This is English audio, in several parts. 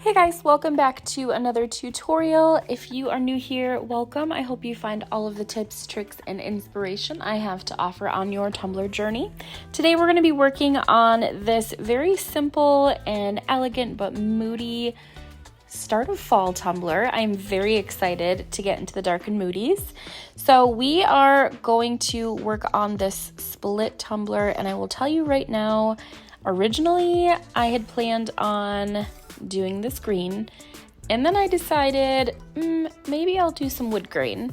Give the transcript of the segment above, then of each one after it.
Hey guys, welcome back to another tutorial. If you are new here, welcome. I hope you find all of the tips, tricks, and inspiration I have to offer on your Tumbler journey. Today we're going to be working on this very simple and elegant but moody start of fall tumbler. I'm very excited to get into the dark and moodies. So we are going to work on this split tumbler, and I will tell you right now, originally I had planned on doing this green, and then I decided maybe I'll do some wood grain.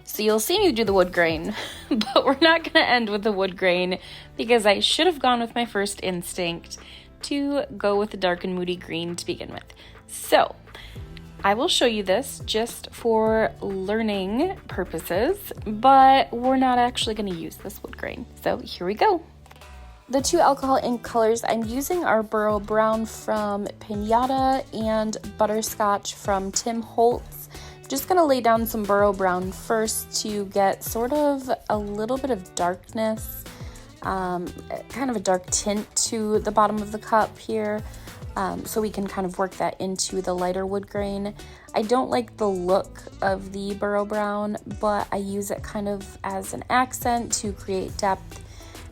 So you'll see me do the wood grain, but we're not going to end with the wood grain because I should have gone with my first instinct to go with the dark and moody green to begin with. So I will show you this just for learning purposes, but we're not actually going to use this wood grain. So here we go. The two alcohol ink colors I'm using are Burrow Brown from Pinata and Butterscotch from Tim Holtz. I'm just going to lay down some Burrow Brown first to get sort of a little bit of darkness, kind of a dark tint to the bottom of the cup here, so we can kind of work that into the lighter wood grain. I don't like the look of the Burrow Brown, but I use it kind of as an accent to create depth,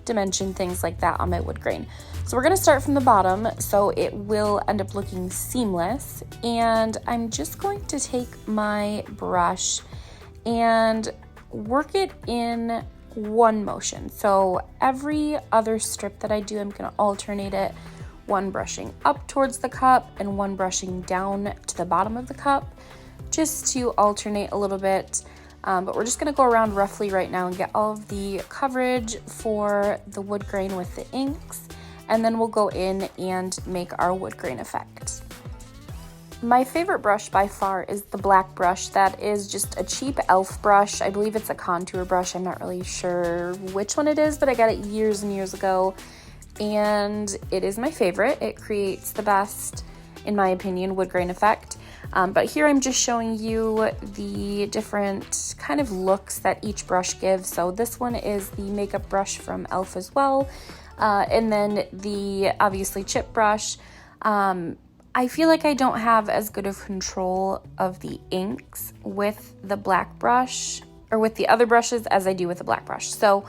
dimension, things like that on my wood grain. So we're going to start from the bottom so it will end up looking seamless, and I'm just going to take my brush and work it in one motion. So every other strip that I do, I'm going to alternate it, one brushing up towards the cup and one brushing down to the bottom of the cup, just to alternate a little bit. But we're just going to go around roughly right now and get all of the coverage for the wood grain with the inks, and then we'll go in and make our wood grain effect. My favorite brush by far is the black brush. That is just a cheap elf brush. I believe it's a contour brush. I'm not really sure which one it is, but I got it years and years ago, and it is my favorite. It creates the best, in my opinion, wood grain effect. But here I'm just showing you the different kind of looks that each brush gives. So this one is the makeup brush from e.l.f. as well. And then the obviously chip brush. I feel like I don't have as good of control of the inks with the black brush or with the other brushes as I do with the black brush. So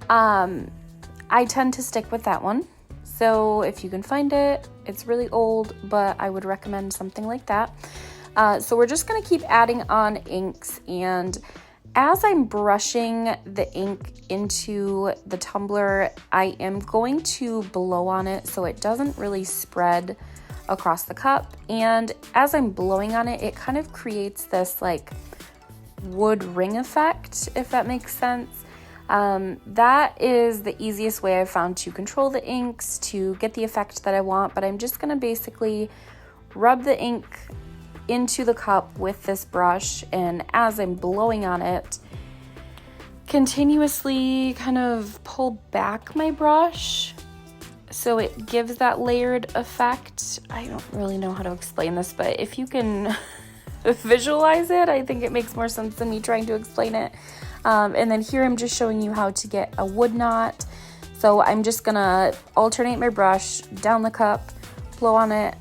I tend to stick with that one. So if you can find it, it's really old, but I would recommend something like that. So we're just going to keep adding on inks, and as I'm brushing the ink into the tumbler, I am going to blow on it so it doesn't really spread across the cup. And as I'm blowing on it, it kind of creates this like wood ring effect, if that makes sense. That is the easiest way I've found to control the inks to get the effect that I want, but I'm just going to basically rub the ink into the cup with this brush, and as I'm blowing on it, continuously kind of pull back my brush so it gives that layered effect. I don't really know how to explain this, but if you can visualize it, I think it makes more sense than me trying to explain it. And then here I'm just showing you how to get a wood knot. So I'm just gonna alternate my brush down the cup, blow on it,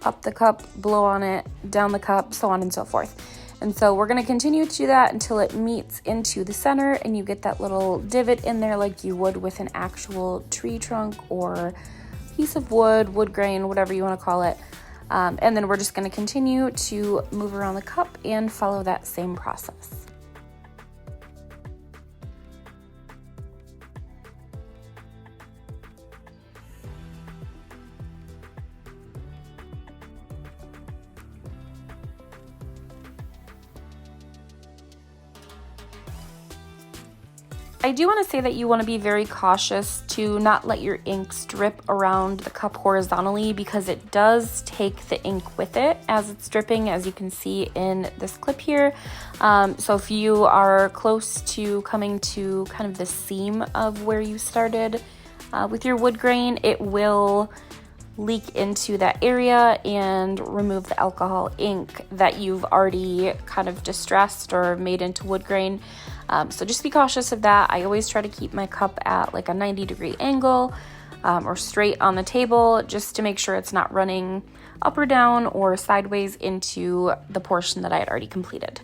up the cup, blow on it, down the cup, so on and so forth. And so we're gonna continue to do that until it meets into the center and you get that little divot in there like you would with an actual tree trunk or piece of wood, wood grain, whatever you wanna call it. And then we're just gonna continue to move around the cup and follow that same process. I do want to say that you want to be very cautious to not let your ink drip around the cup horizontally, because it does take the ink with it as it's dripping, as you can see in this clip here. So if you are close to coming to kind of the seam of where you started with your wood grain, it will leak into that area and remove the alcohol ink that you've already kind of distressed or made into wood grain. So just be cautious of that. I always try to keep my cup at like a 90-degree angle or straight on the table, just to make sure it's not running up or down or sideways into the portion that I had already completed.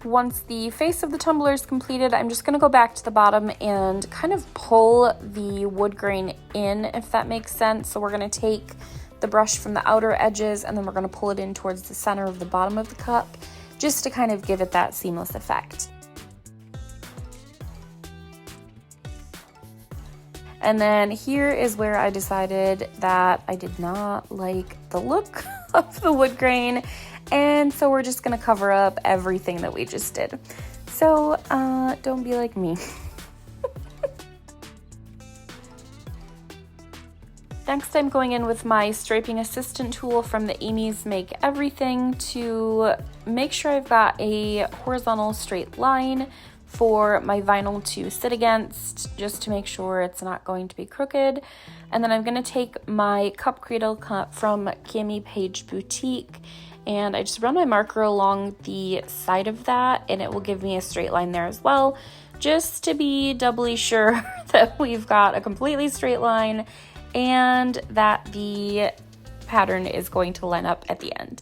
Once the face of the tumbler is completed, I'm just going to go back to the bottom and kind of pull the wood grain in, if that makes sense. So we're going to take the brush from the outer edges and then we're going to pull it in towards the center of the bottom of the cup, just to kind of give it that seamless effect. And then here is where I decided that I did not like the look of the wood grain, and so we're just gonna cover up everything that we just did. So don't be like me. Next, I'm going in with my striping assistant tool from the Amy's Make Everything to make sure I've got a horizontal straight line for my vinyl to sit against, just to make sure it's not going to be crooked. And then I'm going to take my cup cradle cut from Cami Page Boutique, and I just run my marker along the side of that, and it will give me a straight line there as well, just to be doubly sure that we've got a completely straight line and that the pattern is going to line up at the end.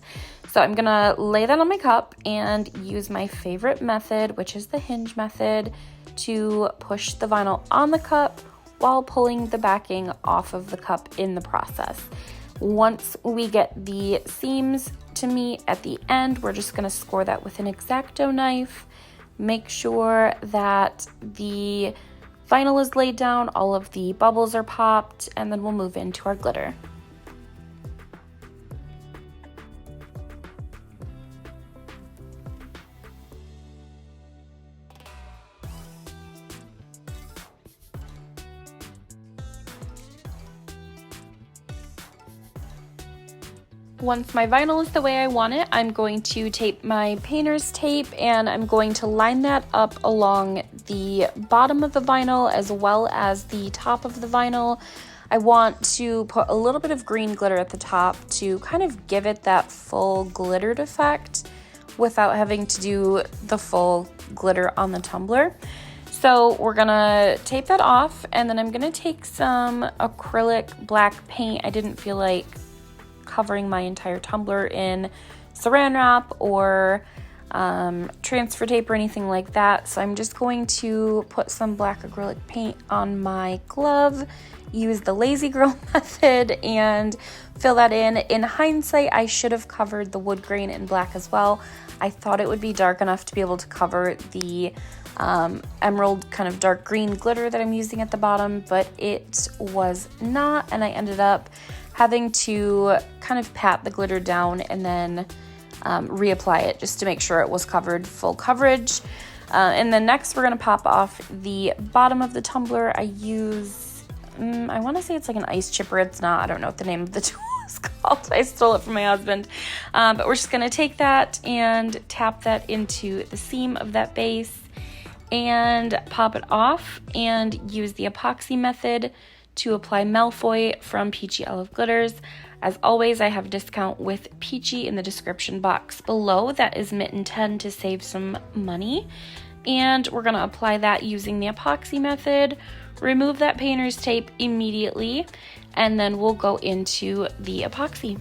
So I'm gonna lay that on my cup and use my favorite method, which is the hinge method, to push the vinyl on the cup while pulling the backing off of the cup in the process. Once we get the seams to meet at the end, we're just gonna score that with an X-Acto knife, make sure that the vinyl is laid down, all of the bubbles are popped, and then we'll move into our glitter. Once my vinyl is the way I want it, I'm going to tape my painter's tape, and I'm going to line that up along the bottom of the vinyl as well as the top of the vinyl. I want to put a little bit of green glitter at the top to kind of give it that full glittered effect without having to do the full glitter on the tumbler. So we're gonna tape that off, and then I'm gonna take some acrylic black paint. I didn't feel like covering my entire tumbler in saran wrap or transfer tape or anything like that. So I'm just going to put some black acrylic paint on my glove, use the lazy girl method, and fill that in. In hindsight, I should have covered the wood grain in black as well. I thought it would be dark enough to be able to cover the emerald kind of dark green glitter that I'm using at the bottom, but it was not, and I ended up having to kind of pat the glitter down and then reapply it just to make sure it was covered full coverage. And then next we're going to pop off the bottom of the tumbler. I use, I want to say it's like an ice chipper. It's not. I don't know what the name of the tool is called. I stole it from my husband. But we're just going to take that and tap that into the seam of that base and pop it off, and use the epoxy method to apply Malfoy from Peachy Olive Glitters. As always, I have a discount with Peachy in the description box below. That is mitten 10 to save some money. And we're going to apply that using the epoxy method. Remove that painter's tape immediately, and then we'll go into the epoxy.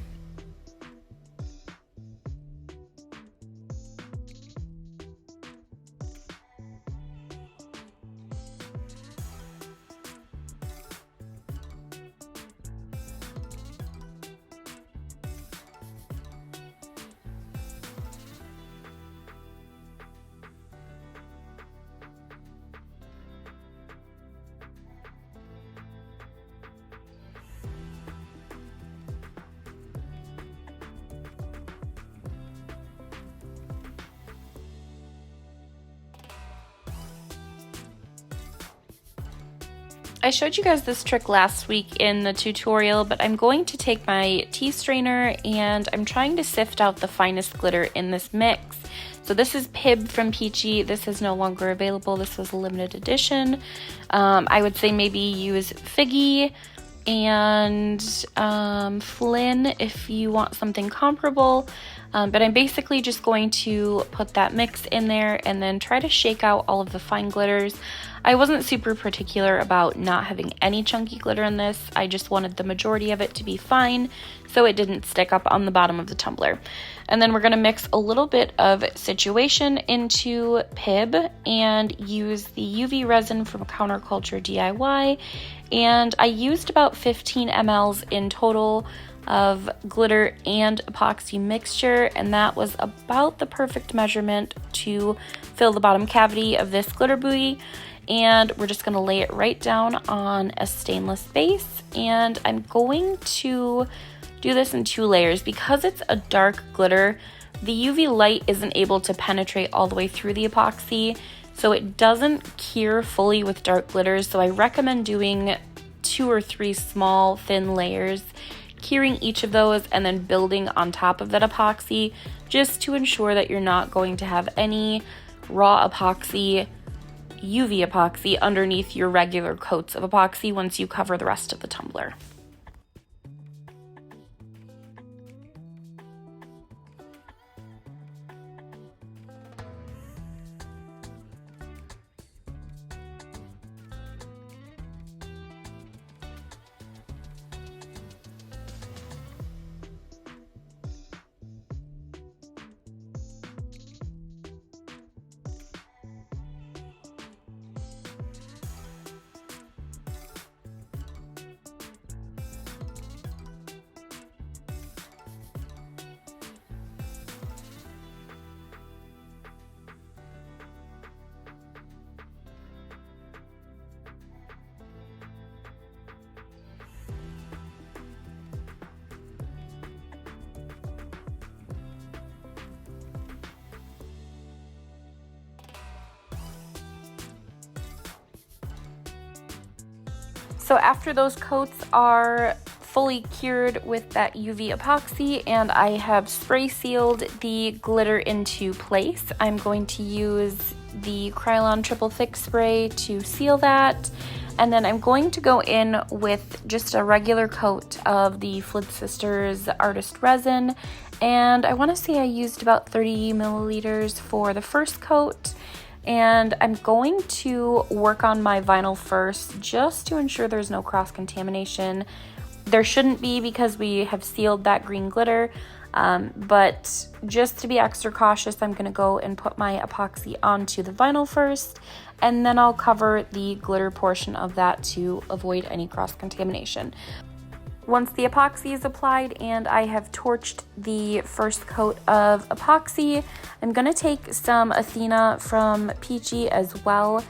I showed you guys this trick last week in the tutorial, but I'm going to take my tea strainer and I'm trying to sift out the finest glitter in this mix. So this is Pibb from Peachy. This is no longer available. This was a limited edition. I would say maybe use Figgy and Flynn if you want something comparable. But I'm basically just going to put that mix in there and then try to shake out all of the fine glitters. I wasn't super particular about not having any chunky glitter in this. I just wanted the majority of it to be fine so it didn't stick up on the bottom of the tumbler. And then we're going to mix a little bit of Situation into Pibb and use the UV resin from Counterculture DIY. And I used about 15 mLs in total of glitter and epoxy mixture, and that was about the perfect measurement to fill the bottom cavity of this glitter buoy. And we're just going to lay it right down on a stainless base, and I'm going to do this in 2 layers. Because it's a dark glitter, the UV light isn't able to penetrate all the way through the epoxy, so it doesn't cure fully with dark glitters. So I recommend doing 2 or 3 small thin layers, curing each of those and then building on top of that epoxy, just to ensure that you're not going to have any raw epoxy, UV epoxy underneath your regular coats of epoxy once you cover the rest of the tumbler. So after those coats are fully cured with that UV epoxy and I have spray sealed the glitter into place, I'm going to use the Krylon Triple Thick Spray to seal that. And then I'm going to go in with just a regular coat of the Flynn Sisters Artist Resin. And I want to say I used about 30 milliliters for the first coat. And I'm going to work on my vinyl first just to ensure there's no cross-contamination. There shouldn't be because we have sealed that green glitter, but just to be extra cautious, I'm going to go and put my epoxy onto the vinyl first, and then I'll cover the glitter portion of that to avoid any cross-contamination. Once the epoxy is applied and I have torched the first coat of epoxy, I'm going to take some Athena from Peachy as well,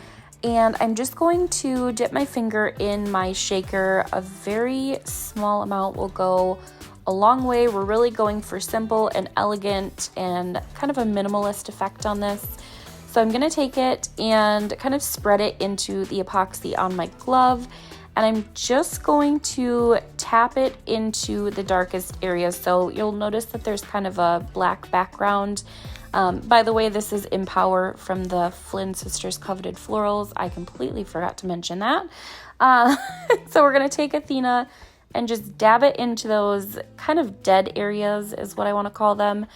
and I'm just going to dip my finger in my shaker. A very small amount will go a long way. We're really going for simple and elegant and kind of a minimalist effect on this. So I'm going to take it and kind of spread it into the epoxy on my glove. And I'm just going to tap it into the darkest areas. So you'll notice that there's kind of a black background By the way, this is Empower from the Flynn Sisters Coveted Florals. I completely forgot to mention that. So we're going to take Athena and just dab it into those kind of dead areas is what I want to call them,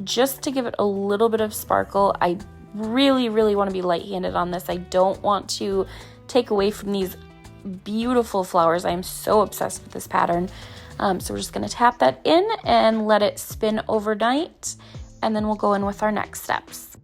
just to give it a little bit of sparkle. I really, really want to be light-handed on this. I don't want to take away from these beautiful flowers. I am so obsessed with this pattern. So we're just going to tap that in and let it spin overnight, and then we'll go in with our next steps.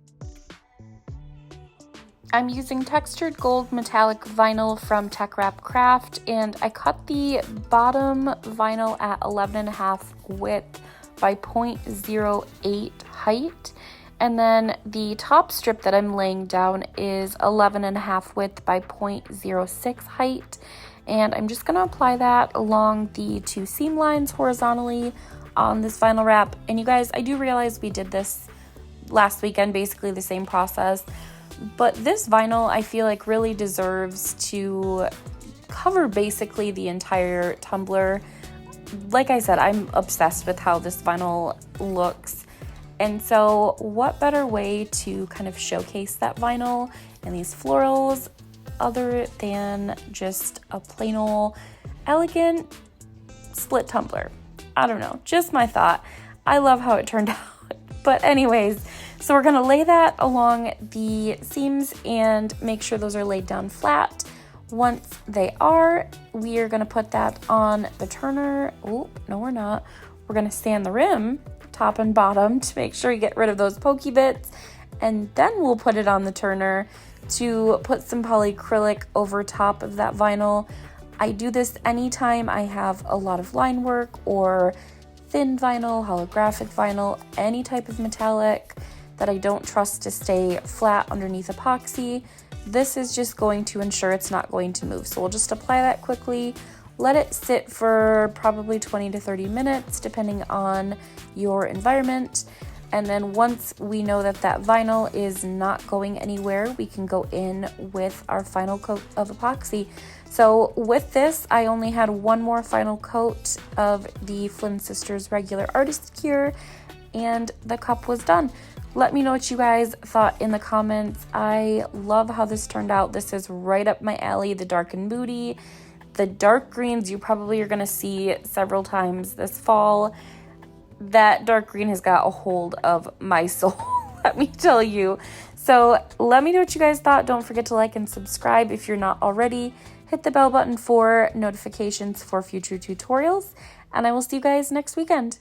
I'm using textured gold metallic vinyl from Tech Wrap Craft, and I cut the bottom vinyl at 11.5 width by 0.08 height, and then the top strip that I'm laying down is 11.5 width by 0.06 height, and I'm just going to apply that along the two seam lines horizontally on this vinyl wrap. And you guys, I do realize we did this last weekend, basically the same process, but this vinyl I feel like really deserves to cover basically the entire tumbler. Like I said, I'm obsessed with how this vinyl looks, and so what better way to kind of showcase that vinyl and these florals other than just a plain old elegant split tumbler. I don't know, just my thought. I love how it turned out. But anyways, so we're going to lay that along the seams and make sure those are laid down flat. Once they are, we are going to put that on the turner. Oh, no, we're not. We're going to sand the rim, top and bottom, to make sure you get rid of those pokey bits. And then we'll put it on the turner to put some polycrylic over top of that vinyl. I do this anytime I have a lot of line work or thin vinyl, holographic vinyl, any type of metallic that I don't trust to stay flat underneath epoxy. This is just going to ensure it's not going to move. So we'll just apply that quickly, let it sit for probably 20 to 30 minutes, depending on your environment. And then once we know that that vinyl is not going anywhere, we can go in with our final coat of epoxy. So with this, I only had one more final coat of the Flynn Sisters regular artist cure, and the cup was done. Let me know what you guys thought in the comments. I love how this turned out. This is right up my alley, the dark and moody. The dark greens you probably are gonna see several times this fall. That dark green has got a hold of my soul, let me tell you. So let me know what you guys thought. Don't forget to like and subscribe if you're not already. Hit the bell button for notifications for future tutorials, and I will see you guys next weekend.